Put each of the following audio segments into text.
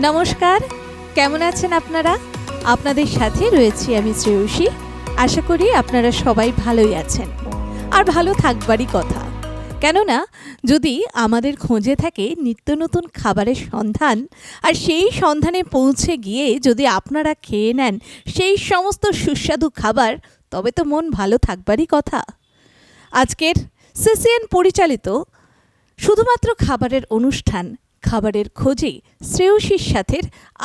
নমস্কার, কেমন আছেন আপনারা? আপনাদের সাথে রয়েছি আমি শ্রেয়সী। আশা করি আপনারা সবাই ভালোই আছেন, আর ভালো থাকবারই কথা। কেননা যদি আমাদের খোঁজে থাকে নিত্য নতুন খাবারের সন্ধান, আর সেই সন্ধানে পৌঁছে গিয়ে যদি আপনারা খেয়ে নেন সেই সমস্ত সুস্বাদু খাবার, তবে তো মন ভালো থাকবারই কথা। আজকের সিসিএন পরিচালিত শুধুমাত্র খাবারের অনুষ্ঠান খাবারের খোঁজে শ্রেয়সীর সাথে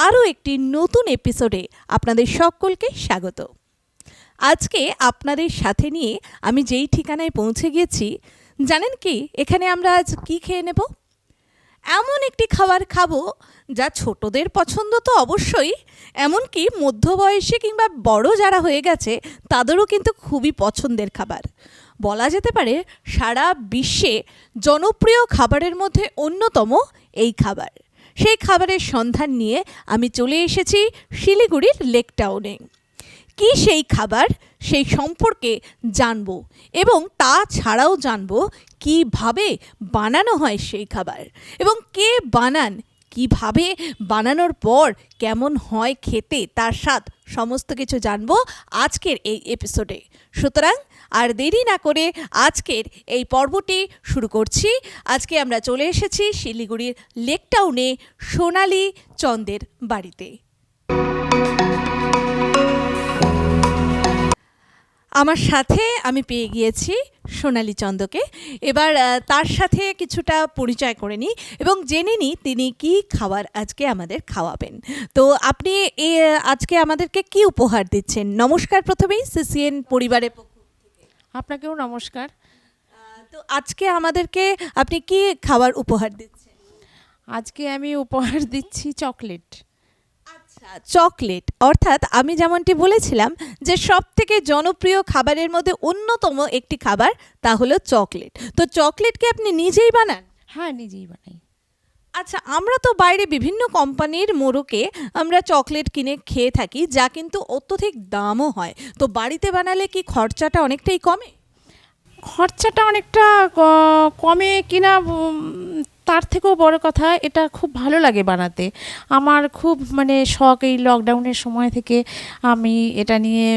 আরও একটি নতুন এপিসোডে আপনাদের সকলকে স্বাগত। আজকে আপনাদের সাথে নিয়ে আমি যেই ঠিকানায় পৌঁছে গিয়েছি, জানেন কি এখানে আমরা আজ কি খেয়ে নেব? এমন একটি খাবার খাবো যা ছোটদের পছন্দ তো অবশ্যই, এমনকি মধ্যবয়সী কিংবা বড় যারা হয়ে গেছে তাদেরও কিন্তু খুবই পছন্দের খাবার। বলা যেতে পারে সারা বিশ্বে জনপ্রিয় খাবারের মধ্যে অন্যতম এই খাবার। সেই খাবারের সন্ধান নিয়ে আমি চলে এসেছি শিলিগুড়ির লেক টাউনে। কি সেই খাবার সেই সম্পর্কে জানব, এবং তাছাড়াও জানব কিভাবে বানানো হয় সেই খাবার, এবং কে বানান, কিভাবে বানানোর পর কেমন হয় খেতে, তার স্বাদ সমস্ত কিছু জানবো আজকের এই এপিসোডে। সুতরাং আর দেরি না করে আজকের এই পর্বটি শুরু করছি। আজকে আমরা চলে এসেছি শিলিগুড়ির লেক টাউনে সোনালী চন্দের বাড়িতে। আমার সাথে আমি পেয়ে গিয়েছি সোনালী চন্দকে। এবার তার সাথে কিছুটা পরিচয় করে নিই এবং জেনে নিই তিনি কি খাবার আজকে আমাদের খাওয়াবেন। তো আপনি আজকে আমাদেরকে কি উপহার দিচ্ছেন? নমস্কার প্রথমেই সিসিএন পরিবারের পক্ষ থেকে। আপনাকেও নমস্কার। তো আজকে আমাদেরকে আপনি কি খাবার উপহার দিচ্ছেন? আজকে আমি উপহার দিচ্ছি চকলেট। আচ্ছা, চকলেট। অর্থাৎ আমি যেমনটি বলেছিলাম যে সব থেকে জনপ্রিয় খাবারের মধ্যে অন্যতম একটি খাবার, তা হলো চকলেট। তো চকলেট কি আপনি নিজেই বানান? হ্যাঁ, নিজেই বানাই। আচ্ছা, আমরা তো বাইরে বিভিন্ন কোম্পানির মোড়কে আমরা চকলেট কিনে খেয়ে থাকি, যা কিন্তু অত্যধিক দামও হয়। তো বাড়িতে বানালে কি খরচাটা অনেকটাই কমে? খরচাটা অনেকটা কমে কিনা, তার থেকেও বড় কথা এটা খুব ভালো লাগে বানাতে। আমার খুব শখ, এই লকডাউনের সময় থেকে আমি এটা নিয়ে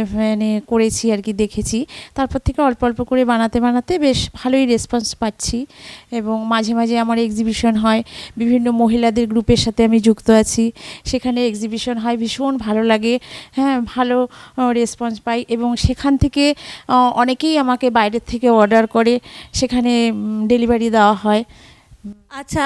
করেছি আর কি, দেখেছি। তারপর থেকে অল্প অল্প করে বানাতে বানাতে বেশ ভালোই রেসপন্স পাচ্ছি, এবং মাঝে মাঝে আমার এক্সিবিশন হয়, বিভিন্ন মহিলাদের গ্রুপের সাথে আমি যুক্ত আছি, সেখানে এক্সিবিশন হয়, ভীষণ ভালো লাগে। হ্যাঁ, ভালো রেসপন্স পাই, এবং সেখান থেকে অনেকেই আমাকে বাইরের থেকে অর্ডার করে, সেখানে ডেলিভারি দেওয়া হয়। আচ্ছা,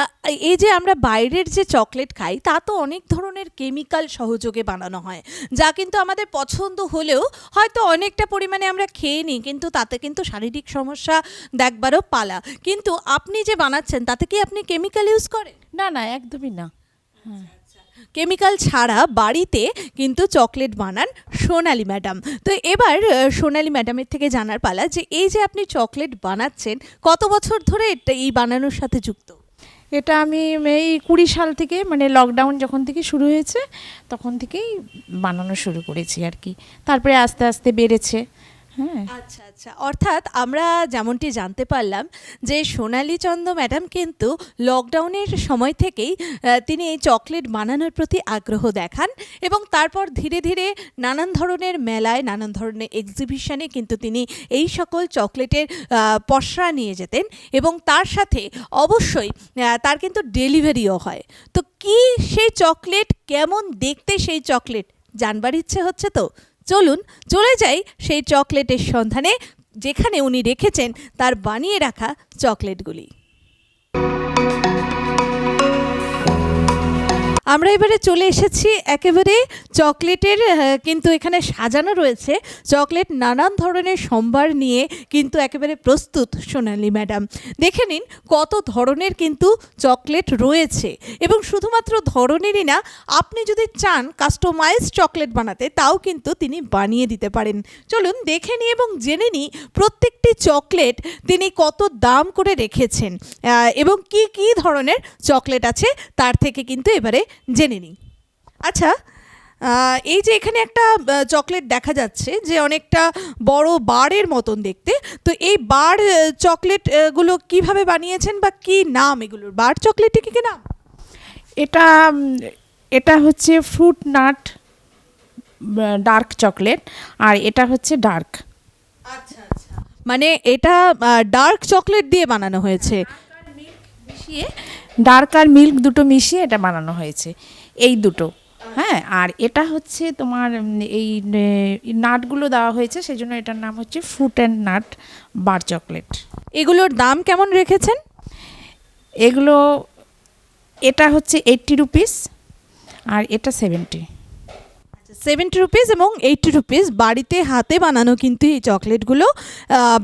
এই যে আমরা বাইরের যে চকলেট খাই তা তো অনেক ধরনের কেমিক্যাল সহযোগে বানানো হয়, যা কিন্তু আমাদের পছন্দ হলেও হয়তো অনেকটা পরিমাণে আমরা খেয়ে নিই, কিন্তু তাতে কিন্তু শারীরিক সমস্যা দেখবারও পালা। কিন্তু আপনি যে বানাচ্ছেন তাতে কি আপনি কেমিক্যাল ইউজ করেন? না না, একদমই না। হ্যাঁ, কেমিক্যাল ছাড়া বাড়িতে কিন্তু চকলেট বানান সোনালী ম্যাডাম। তো এবার সোনালী ম্যাডামের থেকে জানার পালা যে এই যে আপনি চকলেট বানাচ্ছেন, কত বছর ধরে এই বানানোর সাথে যুক্ত? এটা আমি এই 20 সাল থেকে, লকডাউন যখন থেকে শুরু হয়েছে তখন থেকেই বানানো শুরু করেছি আর কি। তারপরে আস্তে আস্তে বেড়েছে। হ্যাঁ, আচ্ছা আচ্ছা, অর্থাৎ আমরা যেমনটি জানতে পারলাম যে সোনালী চন্দ ম্যাডাম কিন্তু লকডাউনের সময় থেকেই তিনি এই চকলেট বানানোর প্রতি আগ্রহ দেখান, এবং তারপর ধীরে ধীরে নানান ধরনের মেলায়, নানান ধরনের এক্সিবিশনে কিন্তু তিনি এই সকল চকলেটের পসরা নিয়ে যেতেন, এবং তার সাথে অবশ্যই তার কিন্তু ডেলিভারিও হয়। তো কি সেই চকলেট, কেমন দেখতে সেই চকলেট জানবার ইচ্ছে হচ্ছে? তো চলুন চলে যাই সেই চকলেটের সন্ধানে, যেখানে উনি রেখেছেন তার বানিয়ে রাখা চকলেটগুলি। আমরা এবারে চলে এসেছি একেবারে চকলেটের, কিন্তু এখানে সাজানো রয়েছে চকলেট নানান ধরনের সম্ভার নিয়ে, কিন্তু একেবারে প্রস্তুত সোনালী ম্যাডাম। দেখে নিন কত ধরনের কিন্তু চকলেট রয়েছে, এবং শুধুমাত্র ধরনেরই না, আপনি যদি চান কাস্টমাইজ চকলেট বানাতে তাও কিন্তু তিনি বানিয়ে দিতে পারেন। চলুন দেখে নিই এবং জেনে নিই প্রত্যেকটি চকলেট তিনি কত দাম করে রেখেছেন, এবং কি কি ধরনের চকলেট আছে তার থেকে কিন্তু এবারে জেনে নিই। আচ্ছা, এই যে এখানে একটা চকলেট দেখা যাচ্ছে যে অনেকটা বড় বারের মতন দেখতে, তো এই বার চকলেটগুলো কিভাবে বানিয়েছেন বা কি নাম এগুলোর? বার চকলেটটি কি নাম? এটা এটা হচ্ছে ফ্রুট নাট ডার্ক চকলেট, আর এটা হচ্ছে ডার্ক। আচ্ছা আচ্ছা, মানে এটা ডার্ক চকলেট দিয়ে বানানো হয়েছে। মিশিয়ে ডার্ক আর মিল্ক দুটো মিশিয়ে এটা বানানো হয়েছে, এই দুটো। হ্যাঁ, আর এটা হচ্ছে তোমার এই নাটগুলো দেওয়া হয়েছে, সেই জন্য এটার নাম হচ্ছে fruit and nut bar chocolate. এগুলোর দাম কেমন রেখেছেন? এগুলো, এটা হচ্ছে 80 রুপিস আর এটা 70। 70 রুপিস এবং 80 রুপিস। বাড়িতে হাতে বানানো কিন্তু এই চকলেটগুলো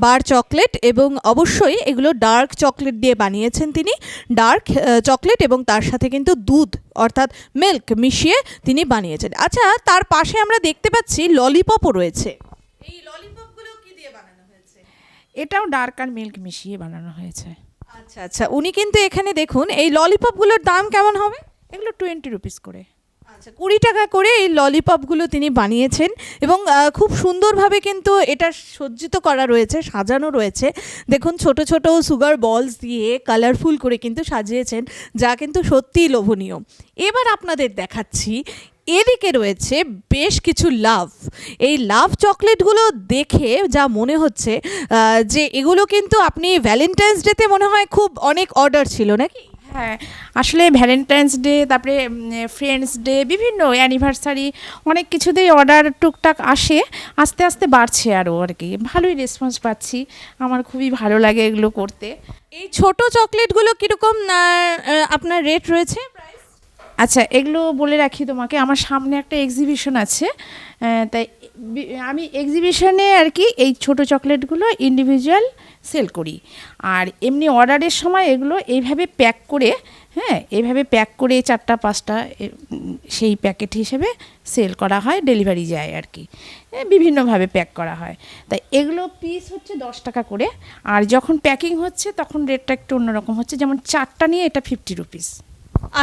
বার চকলেট, এবং অবশ্যই এগুলো ডার্ক চকলেট দিয়ে বানিয়েছেন তিনি। ডার্ক চকলেট এবং তার সাথে কিন্তু দুধ অর্থাৎ মিল্ক মিশিয়ে তিনি বানিয়েছেন। আচ্ছা, তার পাশে আমরা দেখতে পাচ্ছি ললিপপও রয়েছে। এই ললিপপগুলো কি দিয়ে বানানো হয়েছে? এটাও ডার্ক আর মিল্ক মিশিয়ে বানানো হয়েছে। আচ্ছা আচ্ছা, উনি কিন্তু এখানে দেখুন এই ললিপপগুলোর দাম কেমন হবে? এগুলো 20 রুপিস করে। আচ্ছা, 20 টাকা করে এই ললিপপগুলো তিনি বানিয়েছেন, এবং খুব সুন্দরভাবে কিন্তু এটা সজ্জিত করা রয়েছে, সাজানো রয়েছে। দেখুন ছোট ছোট সুগার বলস দিয়ে কালারফুল করে কিন্তু সাজিয়েছেন, যা কিন্তু সত্যিই লোভনীয়। এবার আপনাদের দেখাচ্ছি, এদিকে রয়েছে বেশ কিছু লাভ। এই লাভ চকলেটগুলো দেখে যা মনে হচ্ছে যে এগুলো কিন্তু আপনি ভ্যালেন্টাইন্স ডেতে মনে হয় খুব অনেক অর্ডার ছিল নাকি? হ্যাঁ, আসলে ভ্যালেন্টাইন্স ডে, তারপরে ফ্রেন্ডস ডে, বিভিন্ন অ্যানিভার্সারি অনেক কিছুতেই অর্ডার টুকটাক আসে, আস্তে আস্তে বাড়ছে আরও আর কি। ভালোই রেসপন্স পাচ্ছি, আমার খুবই ভালো লাগে এগুলো করতে। এই ছোট চকলেটগুলো কীরকম আপনার রেট রয়েছে? আচ্ছা, এগুলো বলে রাখি তোমাকে, আমার সামনে একটা এক্সিবিশন আছে, তাই আমি এক্সিবিশনে আর কি এই ছোট চকলেটগুলো ইন্ডিভিজুয়াল সেল করি। আর এমনি অর্ডারের সময় এগুলো এইভাবে প্যাক করে, হ্যাঁ, এইভাবে প্যাক করে 4টা 5টা সেই প্যাকেট হিসেবে সেল করা হয়, ডেলিভারি যায় আর কি, বিভিন্নভাবে প্যাক করা হয়। তাই এগুলো পিস হচ্ছে 10 টাকা করে, আর যখন প্যাকিং হচ্ছে তখন রেটটা একটু অন্যরকম হচ্ছে, যেমন 4টা নিয়ে এটা 50 রুপিস।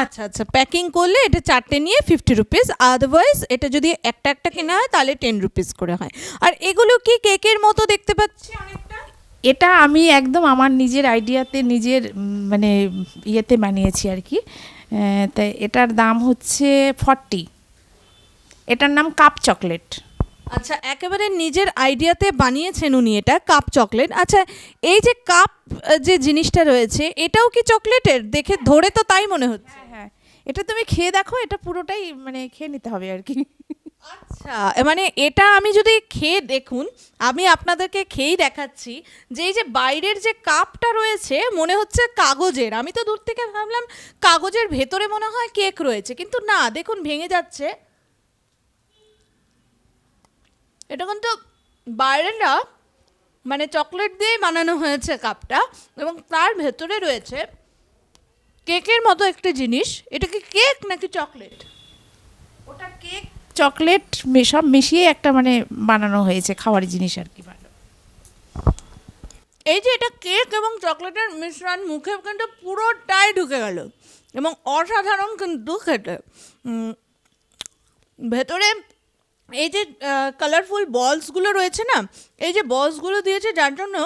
আচ্ছা আচ্ছা, প্যাকিং করলে এটা 4টে নিয়ে 50 রুপিস, আদারওয়াইজ এটা যদি একটা একটা কেনা হয় তাহলে 10 রুপিস করে হয়। আর এগুলো কি কেকের মতো দেখতে পাচ্ছি অনেকটা? এটা আমি একদম আমার নিজের আইডিয়াতে, নিজের মানে ইয়েতে বানিয়েছি আর কি। তাই এটার দাম হচ্ছে 40। এটার নাম কাপ চকলেট। আচ্ছা, একেবারে নিজের আইডিয়াতে বানিয়েছেন উনি এটা, কাপ চকলেট। আচ্ছা, এই যে কাপ যে জিনিসটা রয়েছে এটাও কি চকলেটের? দেখে ধরে তো তাই মনে হচ্ছে। হ্যাঁ হ্যাঁ, এটা তুমি খেয়ে দেখো, এটা পুরোটাই মানে খেয়ে নিতে হবে আর কি। আচ্ছা, মানে এটা আমি যদি খেয়ে দেখুন, আমি আপনাদেরকে খেয়েই দেখাচ্ছি যে এই যে বাইরের যে কাপটা রয়েছে মনে হচ্ছে কাগজের। আমি তো দূর থেকে ভাবলাম কাগজের ভেতরে মনে হয় কেক রয়েছে, কিন্তু না, দেখুন ভেঙে যাচ্ছে। এটা কিন্তু বাইরেটা মানে চকলেট দিয়ে বানানো হয়েছে কাপটা, এবং তার ভেতরে রয়েছে কেকের মতো একটা জিনিস। এটা কি কেক নাকি চকলেট? ওটা কেক চকলেট সব মিশিয়ে একটা মানে বানানো হয়েছে খাওয়ার জিনিস আর কি। ভালো, এই যে এটা কেক এবং চকলেটের মিশ্রণ, মুখে কিন্তু পুরোটাই ঢুকে গেল, এবং অসাধারণ কিন্তু খেতে। ভেতরে এই যে কালারফুল বলসগুলো রয়েছে না, এই যে বলসগুলো দিয়েছে যার জন্য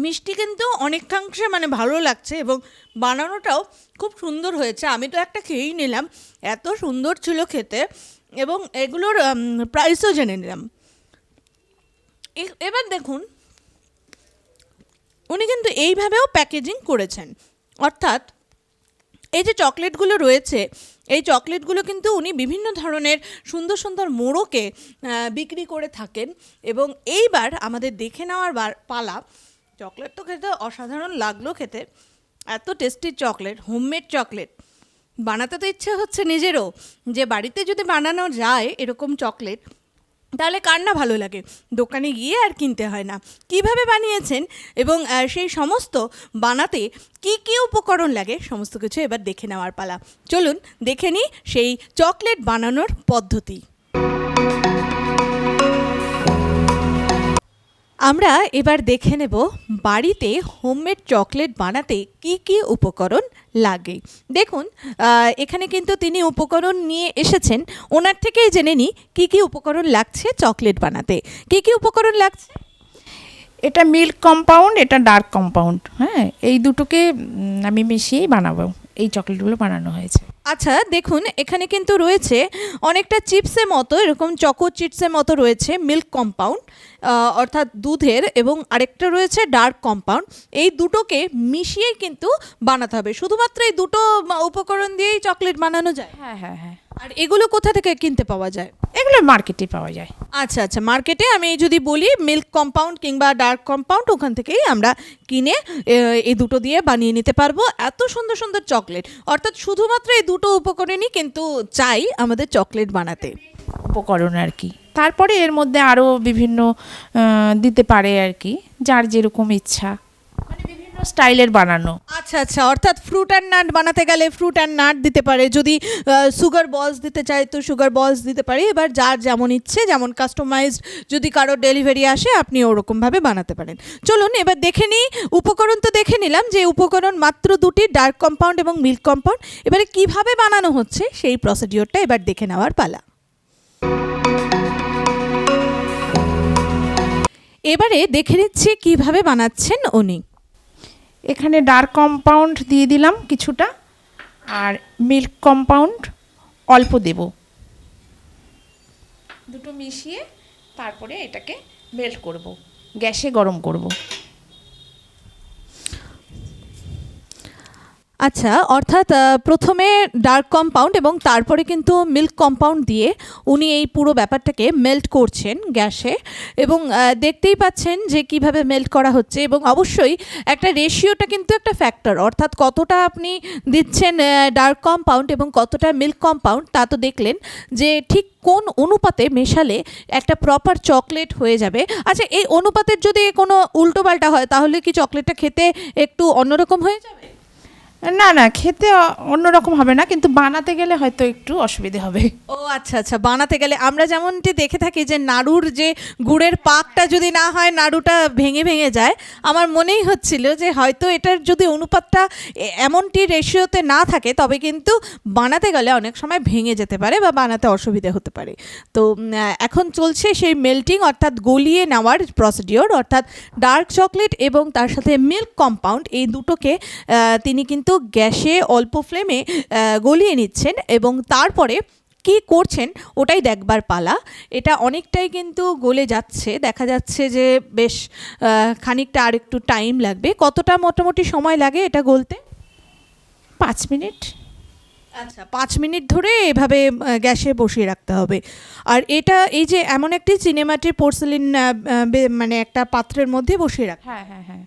মিষ্টি কিন্তু অনেকাংশে মানে ভালো লাগছে, এবং বানানোটাও খুব সুন্দর হয়েছে। আমি তো একটা খেয়েই নিলাম, এত সুন্দর ছিল খেতে, এবং এগুলোর প্রাইসও জেনে নিলাম। এবার দেখুন উনি কিন্তু এইভাবেও প্যাকেজিং করেছেন, অর্থাৎ এই যে চকলেটগুলো রয়েছে এই চকলেটগুলো কিন্তু উনি বিভিন্ন ধরনের সুন্দর সুন্দর মোড়কে বিক্রি করে থাকেন। এবং এইবার আমাদের দেখে নেওয়ার পালা। চকলেট তো খেতে অসাধারণ লাগলো খেতে, এত টেস্টি চকলেট, হোমমেড চকলেট। বানাতে তো ইচ্ছে হচ্ছে নিজেরও, যে বাড়িতে যদি বানানো যায় এরকম চকলেট তাহলে কার না ভালো লাগে, দোকানে গিয়ে আর কিনতে হয় না। কিভাবে বানিয়েছেন এবং সেই সমস্ত বানাতে কি কি উপকরণ লাগে সমস্ত কিছু এবার দেখে নেওয়ার পালা। চলুন দেখে নিই সেই চকলেট বানানোর পদ্ধতি। আমরা এবার দেখে নেব বাড়িতে হোমমেড চকলেট বানাতে কি কি উপকরণ লাগে। দেখুন এখানে কিন্তু তিনি উপকরণ নিয়ে এসেছেন, ওনার থেকেই জেনে নিই কী কী উপকরণ লাগছে চকলেট বানাতে। কি কি উপকরণ লাগছে? এটা মিল্ক কম্পাউন্ড, এটা ডার্ক কম্পাউন্ড, হ্যাঁ, এই দুটোকে আমি মিশিয়েই বানাবো এই চকলেটগুলো বানানো হয়েছে। আচ্ছা দেখুন, এখানে কিন্তু রয়েছে অনেকটা চিপসের মতো, এরকম চকো চিপসের মতো রয়েছে মিল্ক কম্পাউন্ড, অর্থাৎ দুধের, এবং আরেকটা রয়েছে ডার্ক কম্পাউন্ড। এই দুটোকে মিশিয়ে কিন্তু বানাতে হবে। শুধুমাত্র এই দুটো উপকরণ দিয়েই চকলেট বানানো যায়? হ্যাঁ হ্যাঁ হ্যাঁ, আর এগুলো কোথা থেকে কিনতে পাওয়া যায়? এগুলো মার্কেটে পাওয়া যায়। আচ্ছা আচ্ছা, মার্কেটে আমি যদি বলি মিল্ক কম্পাউন্ড কিংবা ডার্ক কম্পাউন্ড, ওখান থেকেই আমরা কিনে এই দুটো দিয়ে বানিয়ে নিতে পারবো এত সুন্দর সুন্দর চকলেট। অর্থাৎ শুধুমাত্র এই দুটো উপকরণই কিন্তু চাই আমাদের চকলেট বানাতে। উপকরণ আর কি, তারপরে এর মধ্যে আরও বিভিন্ন দিতে পারে আর কি, যার যেরকম ইচ্ছা, মানে বিভিন্ন স্টাইলের বানানো। আচ্ছা আচ্ছা, অর্থাৎ ফ্রুট অ্যান্ড নাট বানাতে গেলে ফ্রুট অ্যান্ড নাট দিতে পারে, যদি সুগার বলস দিতে চায় তো সুগার বলস দিতে পারে। এবার যার যেমন ইচ্ছে, যেমন কাস্টমাইজড যদি কারো ডেলিভারি আসে আপনি ওরকমভাবে বানাতে পারেন। চলুন এবার দেখে নিই। উপকরণ তো দেখে নিলাম যে উপকরণ মাত্র দুটি, ডার্ক কম্পাউন্ড এবং মিল্ক কম্পাউন্ড। এবারে কিভাবে বানানো হচ্ছে সেই প্রসিডিওরটা এবার দেখে নেওয়ার পালা। এবারে দেখে নিচ্ছি কিভাবে বানাচ্ছেন উনি। এখানে ডার্ক কম্পাউন্ড দিয়ে দিলাম কিছুটা, আর মিল্ক কম্পাউন্ড অল্প দেব, দুটো মিশিয়ে তারপরে এটাকে মেল্ট করব, গ্যাসে গরম করব। আচ্ছা, অর্থাৎ প্রথমে ডার্ক কম্পাউন্ড এবং তারপরে কিন্তু মিল্ক কম্পাউন্ড দিয়ে উনি এই পুরো ব্যাপারটাকে মেল্ট করছেন গ্যাসে, এবং দেখতেই পাচ্ছেন যে কিভাবে মেল্ট করা হচ্ছে। এবং অবশ্যই একটা রেশিওটা কিন্তু একটা ফ্যাক্টর, অর্থাৎ কতটা আপনি দিচ্ছেন ডার্ক কম্পাউন্ড এবং কতটা মিল্ক কম্পাউন্ড, তা তো দেখলেন যে ঠিক কোন অনুপাতে মেশালে একটা প্রপার চকলেট হয়ে যাবে। আচ্ছা, এই অনুপাতের যদি কোনো উল্টোপাল্টা হয় তাহলে কি চকলেটটা খেতে একটু অন্যরকম হয়ে যাবে? না না, খেতে অন্যরকম হবে না, কিন্তু বানাতে গেলে হয়তো একটু অসুবিধে হবে। ও আচ্ছা আচ্ছা, বানাতে গেলে আমরা যেমনটি দেখে থাকি যে নাড়ুর যে গুড়ের পাকটা যদি না হয় নাড়ুটা ভেঙে ভেঙে যায়, আমার মনেই হচ্ছিল যে হয়তো এটার যদি অনুপাতটা এমনটি রেশিওতে না থাকে তবে কিন্তু বানাতে গেলে অনেক সময় ভেঙে যেতে পারে বা বানাতে অসুবিধা হতে পারে। তো এখন চলছে সেই মেল্টিং, অর্থাৎ গলিয়ে নেওয়ার প্রসিডিওর, অর্থাৎ ডার্ক চকলেট এবং তার সাথে মিল্ক কম্পাউন্ড এই দুটোকে তিনি কিন্তু গ্যাসে অল্প ফ্লেমে গলিয়ে নিচ্ছেন এবং তারপরে কি করছেন ওটাই দেখবার পালা। এটা অনেকটাই কিন্তু গলে যাচ্ছে, দেখা যাচ্ছে যে বেশ খানিকটা আর একটু টাইম লাগবে। কতটা মোটামুটি সময় লাগে এটা গলতে? 5 মিনিট। আচ্ছা, 5 মিনিট ধরে এভাবে গ্যাসে বসিয়ে রাখতে হবে। আর এটা এই যে এমন একটি চিনেমাটির পোর্সেলিন মানে একটা পাত্রের মধ্যে বসিয়ে রাখতে। হ্যাঁ হ্যাঁ হ্যাঁ।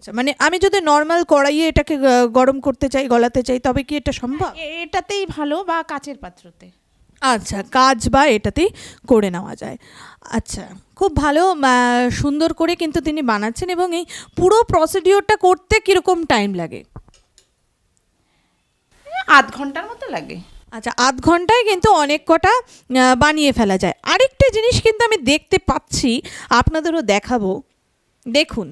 আচ্ছা, মানে আমি যদি নর্মাল কড়াইয়ে এটাকে গরম করতে চাই, গলাতে চাই, তবে কি এটা সম্ভব? এটাতেই ভালো, বা কাচের পাত্রতে। আচ্ছা, কাজ বা এটাতেই করে নেওয়া যায়। আচ্ছা, খুব ভালো, সুন্দর করে কিন্তু তিনি বানাচ্ছেন। এবং এই পুরো প্রসিডিওরটা করতে কীরকম টাইম লাগে? আধ ঘন্টার মতো লাগে। আচ্ছা, আধ ঘন্টায় কিন্তু অনেক কটা বানিয়ে ফেলা যায়। আরেকটা জিনিস কিন্তু আমি দেখতে পাচ্ছি, আপনাদেরও দেখাবো। দেখুন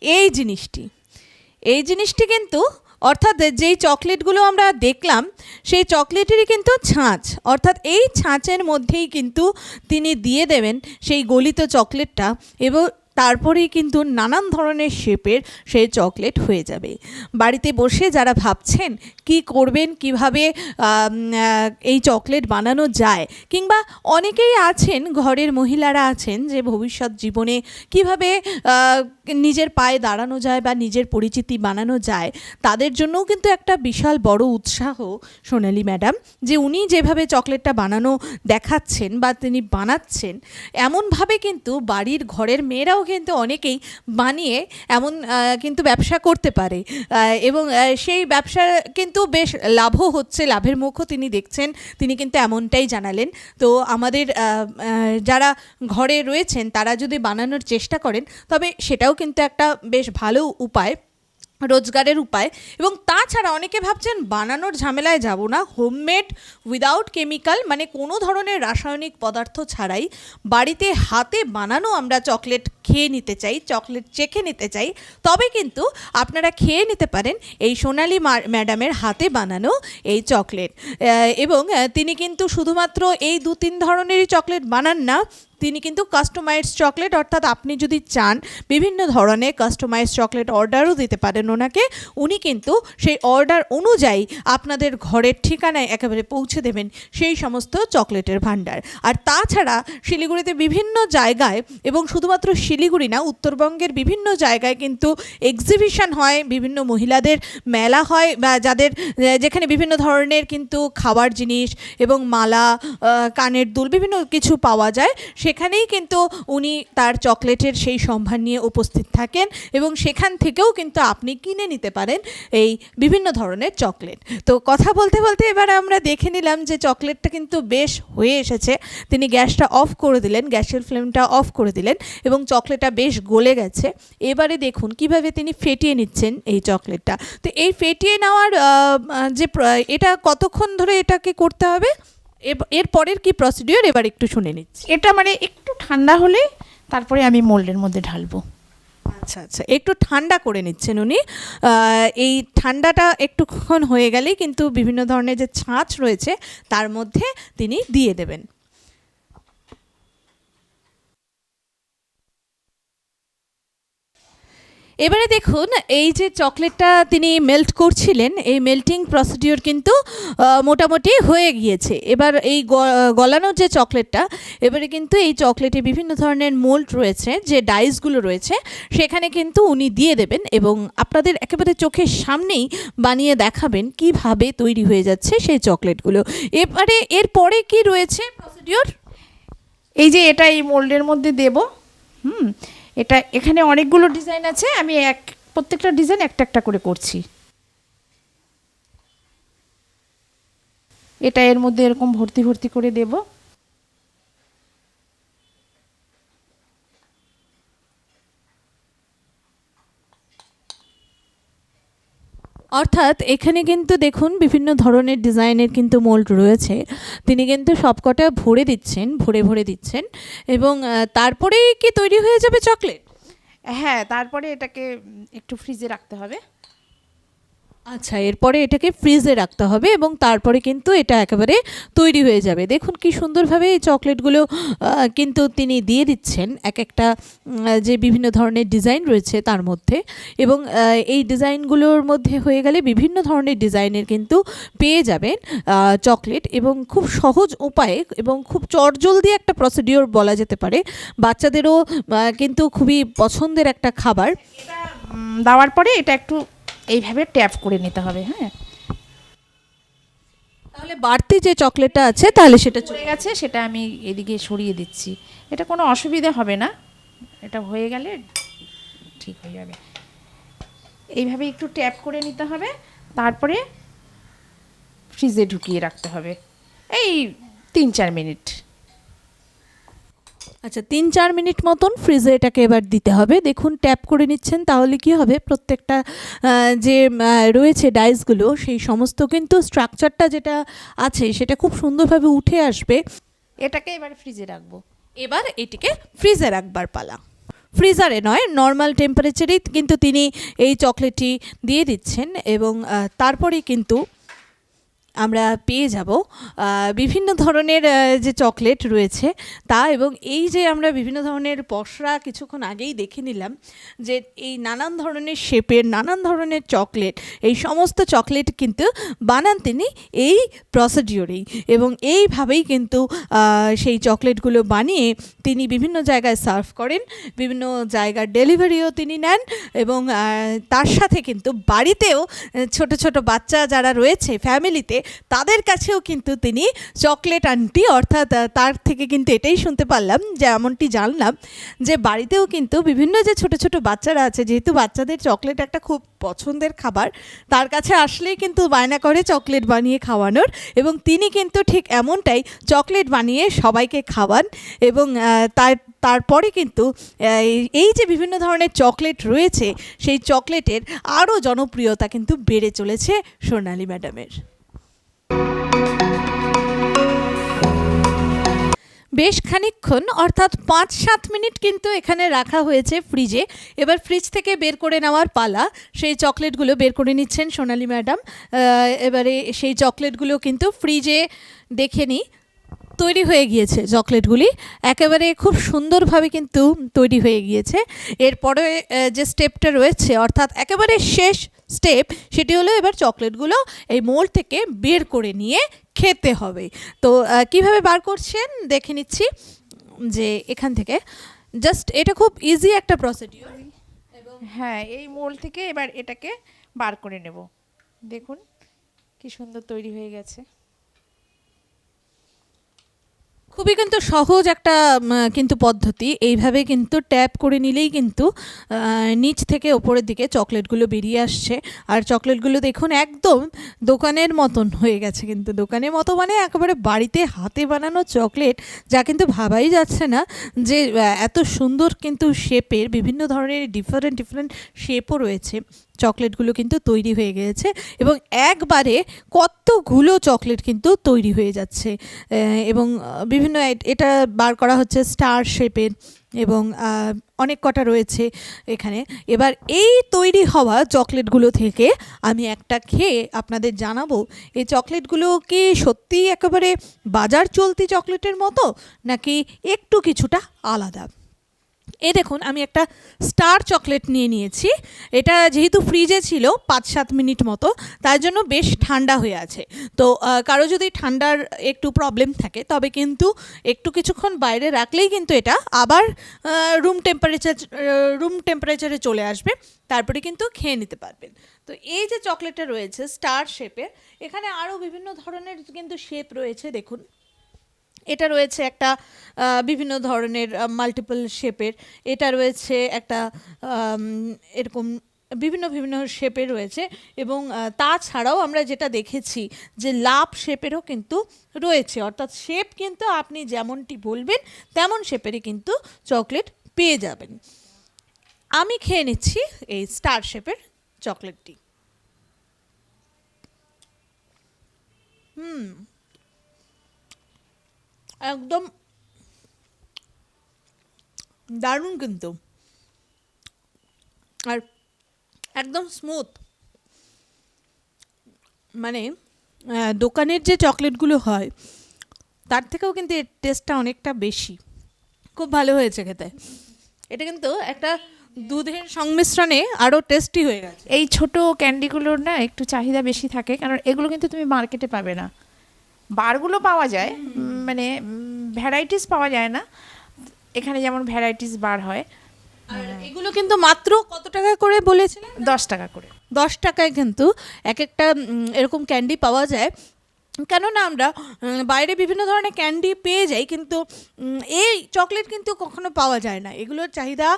এই জিনিসটি কিন্তু, অর্থাৎ যেই চকলেটগুলো আমরা দেখলাম সেই চকলেটেরই কিন্তু ছাঁচ, অর্থাৎ এই ছাঁচের মধ্যেই কিন্তু তিনি দিয়ে দেবেন সেই গলিত চকলেটটা, এবং তারপরেই কিন্তু নানান ধরনের শেপের সেই চকলেট হয়ে যাবে। বাড়িতে বসে যারা ভাবছেন কি করবেন, কিভাবে এই চকলেট বানানো যায়, কিংবা অনেকেই আছেন, ঘরের মহিলারা আছেন যে ভবিষ্যৎ জীবনে কিভাবে নিজের পায়ে দাঁড়ানো যায় বা নিজের পরিচিতি বানানো যায়, তাদের জন্যও কিন্তু একটা বিশাল বড় উৎসাহ সোনালি ম্যাডাম, যে উনি যেভাবে চকলেটটা বানানো দেখাচ্ছেন বা তিনি বানাচ্ছেন, এমনভাবে কিন্তু বাড়ির ঘরের মেয়েরাও কিন্তু অনেকেই বানিয়ে এমন কিন্তু ব্যবসা করতে পারে, এবং সেই ব্যবসা কিন্তু বেশ লাভও হচ্ছে, লাভের মুখও তিনি দেখছেন। তিনি কিন্তু এমনটাই জানালেন। তো আমাদের যারা ঘরে রয়েছেন তারা যদি বানানোর চেষ্টা করেন তবে সেটাও কিন্তু একটা বেশ ভালো উপায়, রোজগারের উপায়। এবং তাছাড়া অনেকে ভাবছেন বানানোর ঝামেলায় যাব না, হোমমেড উইদাউট কেমিক্যাল, মানে কোনো ধরনের রাসায়নিক পদার্থ ছাড়াই বাড়িতে হাতে বানানো আমরা চকলেট খেয়ে নিতে চাই, চকলেট চেখে নিতে চাই, তবে কিন্তু আপনারা খেয়ে নিতে পারেন এই সোনালি ম্যাডামের হাতে বানানো এই চকলেট। এবং তিনি কিন্তু শুধুমাত্র এই 2-3 ধরনেরই চকলেট বানান না, তিনি কিন্তু কাস্টমাইজড চকলেট, অর্থাৎ আপনি যদি চান বিভিন্ন ধরনের কাস্টমাইজড চকলেট অর্ডারও দিতে পারেন ওনাকে। উনি কিন্তু সেই অর্ডার অনুযায়ী আপনাদের ঘরের ঠিকানায় একেবারে পৌঁছে দেবেন সেই সমস্ত চকলেটের ভাণ্ডার। আর তাছাড়া শিলিগুড়িতে বিভিন্ন জায়গায়, এবং শুধুমাত্র শিলিগুড়ি না, উত্তরবঙ্গের বিভিন্ন জায়গায় কিন্তু এক্সিবিশন হয়, বিভিন্ন মহিলাদের মেলা হয়, বা যাদের যেখানে বিভিন্ন ধরনের কিন্তু খাবার জিনিস এবং মালা, কানের দুল, বিভিন্ন কিছু পাওয়া যায়। সেখানেই কিন্তু উনি তার চকলেটের সেই সম্ভার নিয়ে উপস্থিত থাকেন, এবং সেখান থেকেও কিন্তু আপনি কিনে নিতে পারেন এই বিভিন্ন ধরনের চকলেট। তো কথা বলতে বলতে এবার আমরা দেখে নিলাম যে চকলেটটা কিন্তু বেশ হয়ে এসেছে। তিনি গ্যাসটা অফ করে দিলেন, গ্যাসের ফ্লেমটা অফ করে দিলেন, এবং চকলেটটা বেশ গলে গেছে। এবারে দেখুন কিভাবে তিনি ফেটিয়ে নিচ্ছেন এই চকলেটটা। তো এই ফেটিয়ে নেওয়ার যে এটা কতক্ষণ ধরে এটাকে করতে হবে, এর পরের কি প্রসিডিওর এবার একটু শুনে নিচ্ছি। এটা মানে একটু ঠান্ডা হলে তারপরে আমি মোল্ডের মধ্যে ঢালবো। আচ্ছা আচ্ছা, একটু ঠান্ডা করে নিচ্ছেন উনি। এই ঠান্ডাটা একটুক্ষণ হয়ে গেলেই কিন্তু বিভিন্ন ধরনের যে ছাঁচ রয়েছে তার মধ্যে তিনি দিয়ে দেবেন। এবারে দেখুন এই যে চকলেটটা তিনি মেল্ট করছিলেন, এই মেল্টিং প্রসিডিওর কিন্তু মোটামুটি হয়ে গিয়েছে। এবার এই গলানোর যে চকলেটটা, এবারে কিন্তু এই চকলেটে বিভিন্ন ধরনের মোল্ড রয়েছে, যে ডাইসগুলো রয়েছে সেখানে কিন্তু উনি দিয়ে দেবেন, এবং আপনাদের একেবারে চোখের সামনেই বানিয়ে দেখাবেন কিভাবে তৈরি হয়ে যাচ্ছে সেই চকলেটগুলো। এবারে এরপরে কি রয়েছে প্রসিডিওর? এই যে এটা এই মোল্ডের মধ্যে দেব। এটা এখানে অনেকগুলো ডিজাইন আছে, আমি প্রত্যেকটা ডিজাইন একটা একটা করে করছি। এটা এর মধ্যে এরকম ভর্তি ভর্তি করে দেব। অর্থাৎ এখানে কিন্তু দেখুন বিভিন্ন ধরনের ডিজাইনের কিন্তু মোল্ড রয়েছে, তিনি কিন্তু সবকটা ভরে দিচ্ছেন, ভরে ভরে দিচ্ছেন, এবং তারপরেই কি তৈরি হয়ে যাবে চকলেট? হ্যাঁ, তারপরে এটাকে একটু ফ্রিজে রাখতে হবে। আচ্ছা, এরপরে এটাকে ফ্রিজে রাখতে হবে, এবং তারপরে কিন্তু এটা একেবারে তৈরি হয়ে যাবে। দেখুন কি সুন্দরভাবে এই চকলেটগুলো কিন্তু তিনি দিয়ে দিচ্ছেন এক একটা যে বিভিন্ন ধরনের ডিজাইন রয়েছে তার মধ্যে, এবং এই ডিজাইনগুলোর মধ্যে হয়ে গেলে বিভিন্ন ধরনের ডিজাইনের কিন্তু পেয়ে যাবেন চকলেট, এবং খুব সহজ উপায়ে এবং খুব চটজলদি একটা প্রসিডিওর বলা যেতে পারে। বাচ্চাদেরও কিন্তু খুবই পছন্দের একটা খাবার। এটা দেওয়ার পরে এটা একটু এইভাবে ট্যাপ করে নিতে হবে। হ্যাঁ, তাহলে বাড়তি যে চকলেটটা আছে তাহলে সেটা চলে গেছে, সেটা আমি এদিকে সরিয়ে দিচ্ছি। এটা কোনো অসুবিধা হবে না, এটা হয়ে গেলে ঠিক হয়ে যাবে। এইভাবে একটু ট্যাপ করে নিতে হবে, তারপরে ফ্রিজে ঢুকিয়ে রাখতে হবে এই 3-4 মিনিট। আচ্ছা, 3-4 মিনিট মতন ফ্রিজে এটাকে এবার দিতে হবে। দেখুন ট্যাপ করে নিচ্ছেন, তাহলে কি হবে, প্রত্যেকটা যে রয়েছে ডাইসগুলো সেই সমস্ত কিন্তু স্ট্রাকচারটা যেটা আছে সেটা খুব সুন্দরভাবে উঠে আসবে। এটাকে এবার ফ্রিজে রাখবো। এবার এটিকে ফ্রিজে রাখবার পালা। ফ্রিজারে নয়, নর্মাল টেম্পারেচারেই কিন্তু তিনি এই চকলেটটি দিয়ে দিচ্ছেন, এবং তারপরেই কিন্তু আমরা পেয়ে যাব বিভিন্ন ধরনের যে চকলেট রয়েছে তা। এবং এই যে আমরা বিভিন্ন ধরনের পসরা কিছুক্ষণ আগেই দেখে নিলাম, যে এই নানান ধরনের শেপের নানান ধরনের চকলেট, এই সমস্ত চকলেট কিন্তু বানান তিনি এই প্রসিডিওরেই, এবং এইভাবেই কিন্তু সেই চকলেটগুলো বানিয়ে তিনি বিভিন্ন জায়গায় সার্ভ করেন, বিভিন্ন জায়গার ডেলিভারিও তিনি নেন, এবং তার সাথে কিন্তু বাড়িতেও ছোট ছোট বাচ্চা যারা রয়েছে ফ্যামিলিতে তাদের কাছেও কিন্তু তিনি চকলেট আন্টি, অর্থাৎ তার থেকে কিন্তু এটাই শুনতে পারলাম, যে এমনটি জানলাম যে বাড়িতেও কিন্তু বিভিন্ন যে ছোট ছোট বাচ্চারা আছে, যেহেতু বাচ্চাদের চকলেট একটা খুব পছন্দের খাবার, তার কাছে আসলেই কিন্তু বায়না করে চকলেট বানিয়ে খাওয়ানোর, এবং তিনি কিন্তু ঠিক এমনটাই চকলেট বানিয়ে সবাইকে খাওয়ান। এবং তারপরে কিন্তু এই যে বিভিন্ন ধরনের চকলেট রয়েছে সেই চকলেটের আরও জনপ্রিয়তা কিন্তু বেড়ে চলেছে সোনালি ম্যাডামের। বেশ খানিকক্ষণ অর্থাৎ 5-7 মিনিট কিন্তু এখানে রাখা হয়েছে ফ্রিজে। এবার ফ্রিজ থেকে বের করে নেওয়ার পালা। সেই চকলেটগুলো বের করে নিচ্ছেন সোনালী ম্যাডাম। এবারে সেই চকলেটগুলো কিন্তু ফ্রিজে দেখে নিই তৈরি হয়ে গিয়েছে। চকলেটগুলি একেবারে খুব সুন্দরভাবে কিন্তু তৈরি হয়ে গিয়েছে। এরপরে যে স্টেপটা রয়েছে অর্থাৎ একেবারে শেষ স্টেপ, সেটি হলো এবার চকলেটগুলো এই মোল্ড থেকে বের করে নিয়ে খেতে হবে। তো কিভাবে বার করছেন দেখে নিচ্ছি, যে এখান থেকে জাস্ট এটা খুব ইজি একটা প্রসিডিওর। হ্যাঁ, এই মোল থেকে এবার এটাকে বার করে নেব। দেখুন কি সুন্দর তৈরি হয়ে গেছে। খুবই কিন্তু সহজ একটা কিন্তু পদ্ধতি। এইভাবে কিন্তু ট্যাপ করে নিলেই কিন্তু নিচ থেকে ওপরের দিকে চকলেটগুলো বেরিয়ে আসছে। আর চকলেটগুলো দেখুন একদম দোকানের মতন হয়ে গেছে, কিন্তু দোকানের মতো মানে একেবারে বাড়িতে হাতে বানানো চকলেট, যা কিন্তু ভাবাই যাচ্ছে না যে এত সুন্দর কিন্তু শেপের, বিভিন্ন ধরনের ডিফারেন্ট শেপও রয়েছে। চকলেটগুলো কিন্তু তৈরি হয়ে গিয়েছে এবং একবারে কতগুলো চকলেট কিন্তু তৈরি হয়ে যাচ্ছে। এবং বিভিন্ন এটা বার করা হচ্ছে স্টার শেপের এবং অনেক কটা রয়েছে এখানে। এবার এই তৈরি হওয়া চকলেটগুলো থেকে আমি একটা খেয়ে আপনাদের জানাবো এই চকলেটগুলো কি সত্যিই একেবারে বাজার চলতি চকলেটের মতো নাকি একটু কিছুটা আলাদা। এই দেখুন আমি একটা স্টার চকলেট নিয়ে নিয়েছি। এটা যেহেতু ফ্রিজে ছিল 5-7 মিনিট মতো, তার জন্য বেশ ঠান্ডা হয়ে আছে। তো কারো যদি ঠান্ডার একটু প্রবলেম থাকে তবে কিন্তু একটু কিছুক্ষণ বাইরে রাখলেই কিন্তু এটা আবার রুম টেম্পারেচারে চলে আসবে, তারপরে কিন্তু খেয়ে নিতে পারবেন। তো এই যে চকলেটটা রয়েছে স্টার শেপের, এখানে আরও বিভিন্ন ধরনের কিন্তু শেপ রয়েছে। দেখুন এটা রয়েছে একটা বিভিন্ন ধরনের মাল্টিপল শেপের, এটা রয়েছে একটা এরকম বিভিন্ন শেপের রয়েছে এবং তাছাড়াও আমরা যেটা দেখেছি যে লাভ শেপেরও কিন্তু রয়েছে, অর্থাৎ শেপ কিন্তু আপনি যেমনটি বলবেন তেমন শেপেরই কিন্তু চকলেট পেয়ে যাবেন। আমি খেয়ে নিচ্ছি এই স্টার শেপের চকলেটটি। একদম দারুণ কিন্তু, আর একদম স্মুথ। মানে দোকানের যে চকলেটগুলো হয় তার থেকেও কিন্তু এর টেস্টটা অনেকটা বেশি। খুব ভালো হয়েছে খেতে। এটা কিন্তু একটা দুধের সংমিশ্রণে আরও টেস্টি হয়ে গেছে। এই ছোট ক্যান্ডিগুলোর না একটু চাহিদা বেশি থাকে, কারণ এগুলো কিন্তু তুমি মার্কেটে পাবে না। বারগুলো পাওয়া যায়, মানে ভ্যারাইটিস পাওয়া যায় না। এখানে যেমন ভ্যারাইটিস বার হয়। আর এগুলো কিন্তু মাত্র কত টাকা করে বলেছিলেন? 10 টাকা করে। 10 টাকায় কিন্তু এক একটা এরকম ক্যান্ডি পাওয়া যায়। কেননা আমরা বাইরে বিভিন্ন ধরনের ক্যান্ডি পেয়ে যাই, কিন্তু এই চকলেট কিন্তু কখনো পাওয়া যায় না। এগুলোর চাহিদা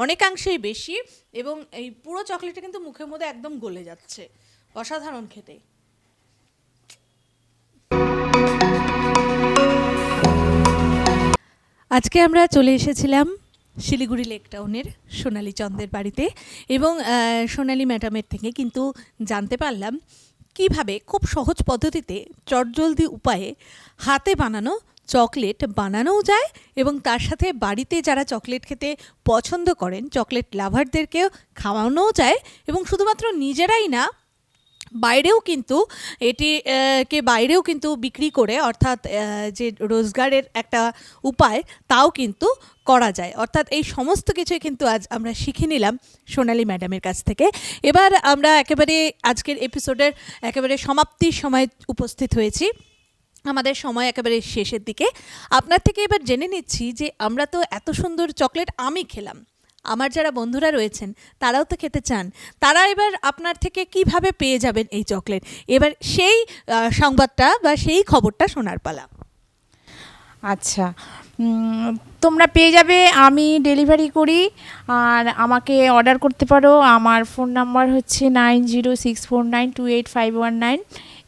অনেকাংশেই বেশি এবং এই পুরো চকলেটটা কিন্তু মুখের মধ্যে একদম গলে যাচ্ছে। অসাধারণ খেতে। আজকে আমরা চলে এসেছিলাম শিলিগুড়ি লেক টাউনের সোনালী চন্দের বাড়িতে এবং সোনালী ম্যাডামের থেকে কিন্তু জানতে পারলাম কিভাবে খুব সহজ পদ্ধতিতে চটজলদি উপায়ে হাতে বানানো চকলেট বানানোও যায় এবং তার সাথে বাড়িতে যারা চকলেট খেতে পছন্দ করেন চকলেট লাভারদেরকেও খাওয়ানোও যায় এবং শুধুমাত্র নিজেরাই না, বাইরেও কিন্তু এটিকে বাইরেও কিন্তু বিক্রি করে, অর্থাৎ যে রোজগারের একটা উপায় তাও কিন্তু করা যায়। অর্থাৎ এই সমস্ত কিছুই কিন্তু আজ আমরা শিখে নিলাম সোনালী ম্যাডামের কাছ থেকে। এবার আমরা একেবারে আজকের এপিসোডের একেবারে সমাপ্তির সময় উপস্থিত হয়েছি। আমাদের সময় একেবারে শেষের দিকে। আপনার থেকে এবার জেনে নিচ্ছি যে আমরা তো এত সুন্দর চকলেট আমি খেলাম, আমার যারা বন্ধুরা রয়েছেন তারাও তো খেতে চান, তারা এবার আপনার থেকে কিভাবে পেয়ে যাবেন এই চকলেট, এবার সেই সংবাদটা বা সেই খবরটা শোনার পালা। আচ্ছা, তোমরা পেয়ে যাবে, আমি ডেলিভারি করি আর আমাকে অর্ডার করতে পারো। আমার ফোন নাম্বার হচ্ছে 9064928519।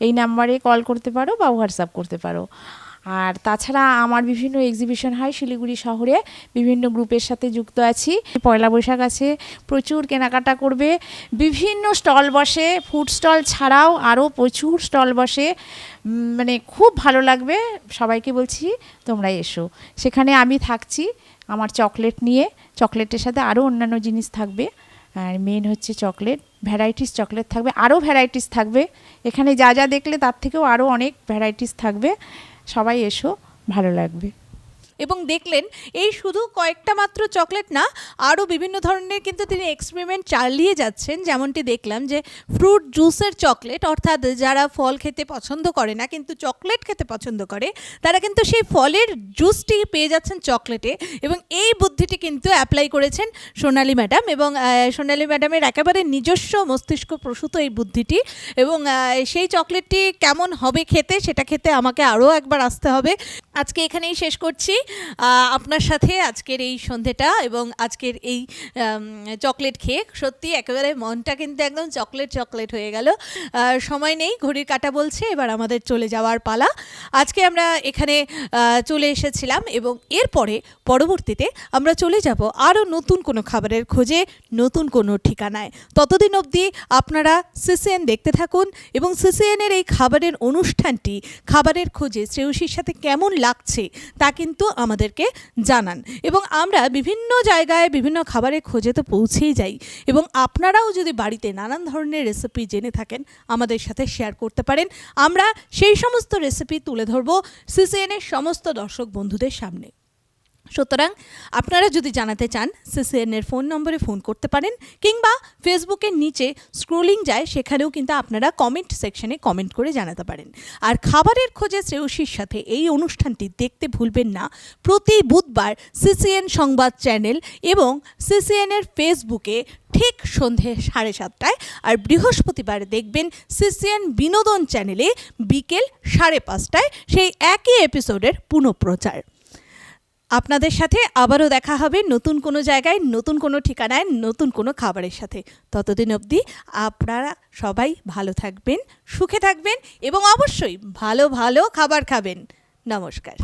এই নাম্বারে কল করতে পারো বা হোয়াটসঅ্যাপ করতে পারো। আর তাছাড়া আমার বিভিন্ন এক্সিবিশন হয় শিলিগুড়ি শহরে, বিভিন্ন গ্রুপের সাথে যুক্ত আছি। পয়লা বৈশাখ আছে, প্রচুর কেনাকাটা করবে, বিভিন্ন স্টল বসে, ফুড স্টল ছাড়াও আরও প্রচুর স্টল বসে, মানে খুব ভালো লাগবে। সবাইকে বলছি তোমরা এসো। সেখানে আমি থাকছি আমার চকলেট নিয়ে, চকলেটের সাথে আরও অন্যান্য জিনিস থাকবে, আর মেন হচ্ছে চকলেট, ভ্যারাইটিস চকলেট থাকবে, আরও ভ্যারাইটিস থাকবে। এখানে যা যা দেখলে তার থেকেও আরও অনেক ভ্যারাইটিস থাকবে। সবাই এসো, ভালো লাগবে। এবং দেখলেন এই শুধু কয়েকটা মাত্র চকলেট না, আরও বিভিন্ন ধরনের কিন্তু তিনি এক্সপেরিমেন্ট চালিয়ে যাচ্ছেন। যেমনটি দেখলাম যে ফ্রুট জুসের চকলেট, অর্থাৎ যারা ফল খেতে পছন্দ করে না কিন্তু চকলেট খেতে পছন্দ করে, তারা কিন্তু সেই ফলের জুসটি পেয়ে যাচ্ছেন চকলেটে। এবং এই বুদ্ধিটি কিন্তু অ্যাপ্লাই করেছেন সোনালী ম্যাডাম, এবং সোনালী ম্যাডামের একেবারে নিজস্ব মস্তিষ্ক প্রসূত এই বুদ্ধিটি। এবং সেই চকলেটটি কেমন হবে খেতে, সেটা খেতে আমাকে আরও একবার আসতে হবে। আজকে এখানেই শেষ করছি আপনার সাথে আজকের এই সন্ধেটা, এবং আজকের এই চকলেট খেয়ে সত্যি একেবারে মনটা কিন্তু একদম চকলেট চকলেট হয়ে গেল। সময় নেই, ঘড়ির কাঁটা বলছে এবার আমাদের চলে যাওয়ার পালা। আজকে আমরা এখানে চলে এসেছিলাম, এবং এরপরে পরবর্তীতে আমরা চলে যাব আরও নতুন কোনো খাবারের খোঁজে, নতুন কোনো ঠিকানায়। ততদিন অবধি আপনারা সিসিএন দেখতে থাকুন, এবং সিসিএনের এই খাবারের অনুষ্ঠানটি, খাবারের খোঁজে শ্রেয়সীর সাথে কেমন লাগছে তা কিন্তু আমাদেরকে জানান। এবং আমরা বিভিন্ন জায়গায় বিভিন্ন খাবারের খোঁজে তো পৌঁছেই যাই, এবং আপনারাও যদি বাড়িতে নানান ধরনের রেসিপি জেনে থাকেন আমাদের সাথে শেয়ার করতে পারেন। আমরা সেই সমস্ত রেসিপি তুলে ধরব সিসিএনের সমস্ত দর্শক বন্ধুদের সামনে। সুতরাং আপনারা যদি জানাতে চান সিসিএনের ফোন নম্বরে ফোন করতে পারেন, কিংবা ফেসবুকের নিচে স্ক্রোলিং যায়, সেখানেও কিন্তু আপনারা কমেন্ট সেকশনে কমেন্ট করে জানাতে পারেন। আর খাবারের খোঁজে শ্রেয়সীর সাথে এই অনুষ্ঠানটি দেখতে ভুলবেন না প্রতি বুধবার সিসিএন সংবাদ চ্যানেল এবং সিসিএনের ফেসবুকে ঠিক সন্ধে 7:30টায়। আর বৃহস্পতিবার দেখবেন সিসিএন বিনোদন চ্যানেলে বিকেল 5:30টায় সেই একই এপিসোডের পুনঃপ্রচার। আপনাদের সাথে আবারও দেখা হবে নতুন কোনো জায়গায়, নতুন কোনো ঠিকানায়, নতুন কোনো খাবারের সাথে। ততদিন অবধি আপনারা সবাই ভালো থাকবেন, সুখে থাকবেন, এবং অবশ্যই ভালো ভালো খাবার খাবেন। নমস্কার।